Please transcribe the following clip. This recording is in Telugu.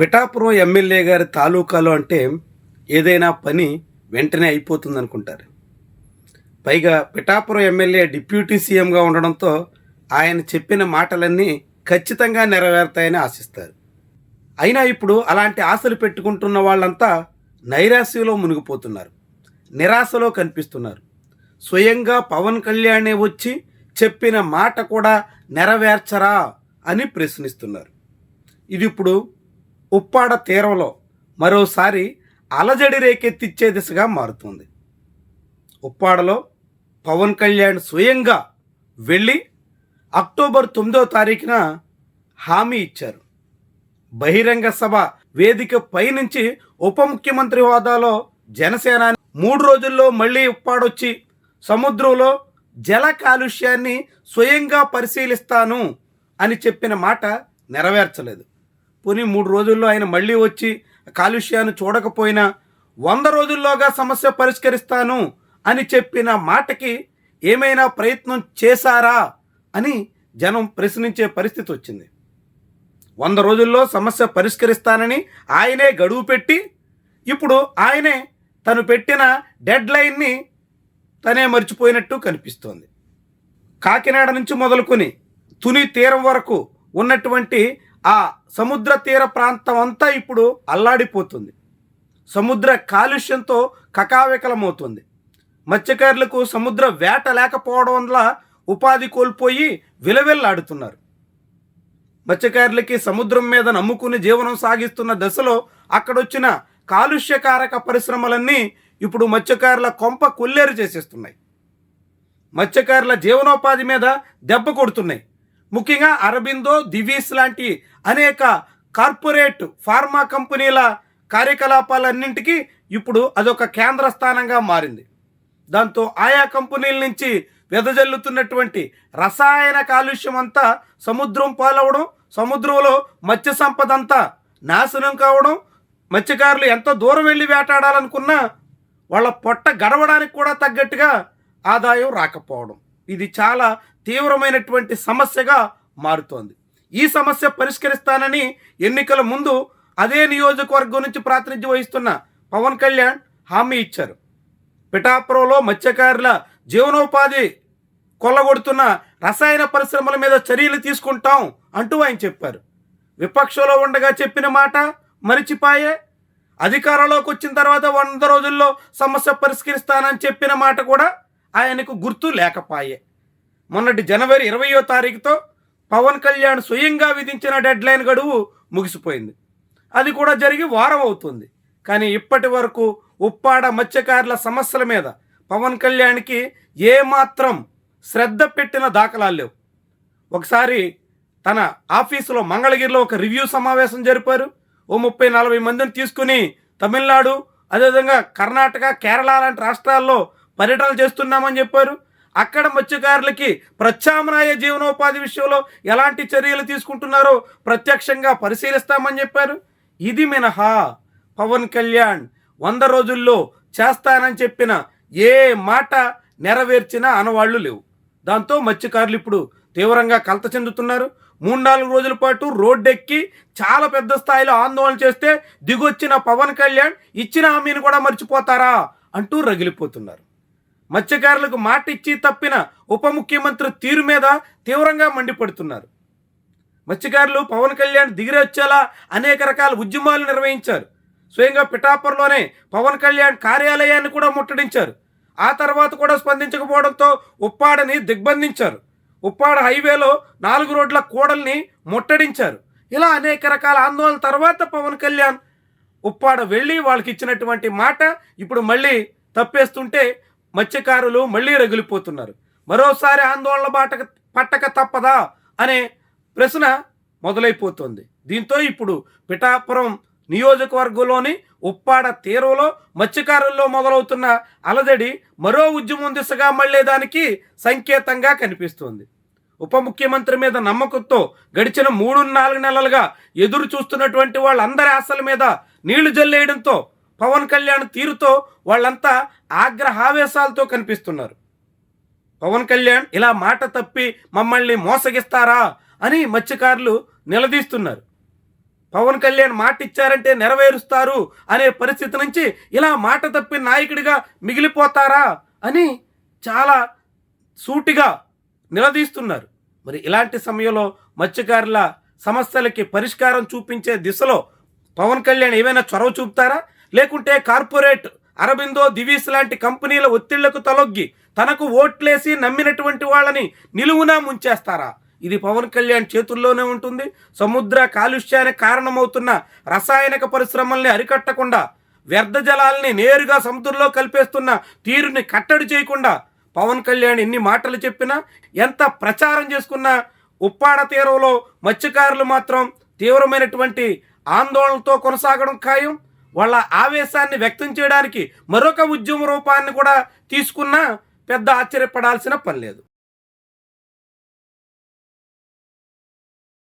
పిఠాపురం ఎమ్మెల్యే గారి తాలూకాలో అంటే ఏదైనా పని వెంటనే అయిపోతుందనుకుంటారు. పైగా పిఠాపురం ఎమ్మెల్యే డిప్యూటీ సీఎంగా ఉండడంతో ఆయన చెప్పిన మాటలన్నీ ఖచ్చితంగా నెరవేరుతాయని ఆశిస్తారు. అయినా ఇప్పుడు అలాంటి ఆశలు పెట్టుకుంటున్న వాళ్ళంతా నైరాశ్యలో మునిగిపోతున్నారు, నిరాశలో కనిపిస్తున్నారు. స్వయంగా పవన్ కళ్యాణే వచ్చి చెప్పిన మాట కూడా నెరవేర్చరా అని ప్రశ్నిస్తున్నారు. ఇది ఇప్పుడు ఉప్పాడ తీరంలో మరోసారి అలజడి రేకెత్తిచ్చే దిశగా మారుతుంది. ఉప్పాడలో పవన్ కళ్యాణ్ స్వయంగా వెళ్ళి అక్టోబర్ 9వ తారీఖున హామీ ఇచ్చారు. బహిరంగ సభ వేదిక పైనుంచి ఉప ముఖ్యమంత్రి హోదాలో జనసేన 3 రోజుల్లో మళ్ళీ ఉప్పాడొచ్చి సముద్రంలో జల కాలుష్యాన్ని స్వయంగా పరిశీలిస్తాను అని చెప్పిన మాట నెరవేర్చలేదు. పోనీ 3 రోజుల్లో ఆయన మళ్ళీ వచ్చి కాలుష్యాన్ని చూడకపోయినా 100 రోజుల్లోగా సమస్య పరిష్కరిస్తాను అని చెప్పిన మాటకి ఏమైనా ప్రయత్నం చేశారా అని జనం ప్రశ్నించే పరిస్థితి వచ్చింది. 100 రోజుల్లో సమస్య పరిష్కరిస్తానని ఆయనే గడువు పెట్టి ఇప్పుడు ఆయనే తను పెట్టిన డెడ్ లైన్ని తనే మర్చిపోయినట్టు కనిపిస్తోంది. కాకినాడ నుంచి మొదలుకొని తుని తీరం వరకు ఉన్నటువంటి ఆ సముద్ర తీర ప్రాంతం అంతా ఇప్పుడు అల్లాడిపోతుంది. సముద్ర కాలుష్యంతో కకావికలమవుతుంది. మత్స్యకారులకు సముద్ర వేట లేకపోవడం వల్ల ఉపాధి కోల్పోయి విలవిల్లాడుతున్నారు. మత్స్యకారులకి సముద్రం మీద నమ్ముకుని జీవనం సాగిస్తున్న దశలో అక్కడొచ్చిన కాలుష్యకారక పరిశ్రమలన్నీ ఇప్పుడు మత్స్యకారుల కొంప కొల్లేరు చేసేస్తున్నాయి. మత్స్యకారుల జీవనోపాధి మీద దెబ్బ కొడుతున్నాయి. ముఖ్యంగా అరబిందో, దివీస్ లాంటి అనేక కార్పొరేట్ ఫార్మా కంపెనీల కార్యకలాపాలన్నింటికీ ఇప్పుడు అదొక కేంద్ర స్థానంగా మారింది. దాంతో ఆయా కంపెనీల నుంచి వెదజల్లుతున్నటువంటి రసాయన కాలుష్యం అంతా సముద్రం పాలవడం, సముద్రంలో మత్స్య సంపద అంతా నాశనం కావడం, మత్స్యకారులు ఎంత దూరం వెళ్ళి వేటాడాలనుకున్నా వాళ్ళ పొట్ట గడవడానికి కూడా తగ్గట్టుగా ఆదాయం రాకపోవడం, ఇది చాలా తీవ్రమైనటువంటి సమస్యగా మారుతోంది. ఈ సమస్య పరిష్కరిస్తానని ఎన్నికల ముందు అదే నియోజకవర్గం నుంచి ప్రాతినిధ్యం వహిస్తున్న పవన్ కళ్యాణ్ హామీ ఇచ్చారు. పిఠాపురంలో మత్స్యకారుల జీవనోపాధి కొల్లగొడుతున్న రసాయన పరిశ్రమల మీద చర్యలు తీసుకుంటాం అంటూ ఆయన చెప్పారు. విపక్షంలో ఉండగా చెప్పిన మాట మరిచిపాయే. అధికారంలోకి వచ్చిన తర్వాత 100 రోజుల్లో సమస్య పరిష్కరిస్తానని చెప్పిన మాట కూడా ఆయనకు గుర్తు లేకపాయే. మొన్నటి జనవరి 20వ తారీఖుతో పవన్ కళ్యాణ్ స్వయంగా విధించిన డెడ్ లైన్ గడువు ముగిసిపోయింది. అది కూడా జరిగి వారం అవుతుంది. కానీ ఇప్పటి వరకు ఉప్పాడ మత్స్యకారుల సమస్యల మీద పవన్ కళ్యాణ్కి ఏమాత్రం శ్రద్ధ పెట్టిన దాఖలాలు లేవు. ఒకసారి తన ఆఫీసులో మంగళగిరిలో ఒక రివ్యూ సమావేశం జరిపారు. ఓ 30-40 మందిని తీసుకుని తమిళనాడు, అదేవిధంగా కర్ణాటక, కేరళ లాంటి రాష్ట్రాల్లో పర్యటనలు చేస్తున్నామని చెప్పారు. అక్కడ మత్స్యకారులకి ప్రత్యామ్నాయ జీవనోపాధి విషయంలో ఎలాంటి చర్యలు తీసుకుంటున్నారో ప్రత్యక్షంగా పరిశీలిస్తామని చెప్పారు. ఇది మినహా పవన్ కళ్యాణ్ 100 రోజుల్లో చేస్తానని చెప్పిన ఏ మాట నెరవేర్చినా అనవాళ్లు లేవు. దాంతో మత్స్యకారులు ఇప్పుడు తీవ్రంగా కలత చెందుతున్నారు. 3-4 రోజుల పాటు రోడ్డెక్కి చాలా పెద్ద స్థాయిలో ఆందోళన చేస్తే దిగొచ్చిన పవన్ కళ్యాణ్ ఇచ్చిన హామీని కూడా మర్చిపోతారా అంటూ రగిలిపోతున్నారు. మత్స్యకారులకు మాట ఇచ్చి తప్పిన ఉప ముఖ్యమంత్రి తీరు మీద తీవ్రంగా మండిపడుతున్నారు. మత్స్యకారులు పవన్ కళ్యాణ్ దిగిరొచ్చేలా అనేక రకాల ఉద్యమాలు నిర్వహించారు. స్వయంగా పిఠాపురంలోనే పవన్ కళ్యాణ్ కార్యాలయాన్ని కూడా ముట్టడించారు. ఆ తర్వాత కూడా స్పందించకపోవడంతో ఉప్పాడని దిగ్బంధించారు. ఉప్పాడ హైవేలో 4 రోడ్ల కూడల్ని ముట్టడించారు. ఇలా అనేక రకాల ఆందోళన తర్వాత పవన్ కళ్యాణ్ ఉప్పాడ వెళ్ళి వాళ్ళకి ఇచ్చినటువంటి మాట ఇప్పుడు మళ్ళీ తప్పేస్తుంటే మత్స్యకారులు మళ్ళీ రగిలిపోతున్నారు. మరోసారి ఆందోళన పట్టక తప్పదా అనే ప్రశ్న మొదలైపోతుంది. దీంతో ఇప్పుడు పిఠాపురం నియోజకవర్గంలోని ఉప్పాడ తీరంలో మత్స్యకారుల్లో మొదలవుతున్న అలజడి మరో ఉద్యమం దిశగా మళ్ళేదానికి సంకేతంగా కనిపిస్తుంది. ఉప ముఖ్యమంత్రి మీద నమ్మకంతో గడిచిన 3-4 నెలలుగా ఎదురు చూస్తున్నటువంటి వాళ్ళందరి ఆశల మీద నీళ్లు జల్లేయడంతో పవన్ కళ్యాణ్ తీరుతో వాళ్ళంతా ఆగ్రహావేశాలతో కనిపిస్తున్నారు. పవన్ కళ్యాణ్ ఇలా మాట తప్పి మమ్మల్ని మోసగిస్తారా అని మత్స్యకారులు నిలదీస్తున్నారు. పవన్ కళ్యాణ్ మాట ఇచ్చారంటే నెరవేరుస్తారు అనే పరిస్థితి నుంచి ఇలా మాట తప్పిన నాయకుడిగా మిగిలిపోతారా అని చాలా సూటిగా నిలదీస్తున్నారు. మరి ఇలాంటి సమయంలో మత్స్యకారుల సమస్యలకి పరిష్కారం చూపించే దిశలో పవన్ కళ్యాణ్ ఏమైనా చొరవ చూపుతారా, లేకుంటే కార్పొరేట్ అరబిందో, దివీస్ లాంటి కంపెనీల ఒత్తిళ్లకు తలొగ్గి తనకు ఓట్లేసి నమ్మినటువంటి వాళ్ళని నిలువునా ముంచేస్తారా? ఇది పవన్ కళ్యాణ్ చేతుల్లోనే ఉంటుంది. సముద్ర కాలుష్యానికి కారణమవుతున్న రసాయనిక పరిశ్రమల్ని అరికట్టకుండా, వ్యర్థ జలాల్ని నేరుగా సముద్రంలో కలిపేస్తున్న తీరుని కట్టడి చేయకుండా పవన్ కళ్యాణ్ ఎన్ని మాటలు చెప్పినా, ఎంత ప్రచారం చేసుకున్నా ఉప్పాడ తీరంలో మత్స్యకారులు మాత్రం తీవ్రమైనటువంటి ఆందోళనతో కొనసాగడం ఖాయం. వాళ్ళ ఆవేశాన్ని వ్యక్తం చేయడానికి మరొక ఉద్యమ రూపాన్ని కూడా తీసుకున్నా పెద్ద ఆశ్చర్యపడాల్సిన పని లేదు.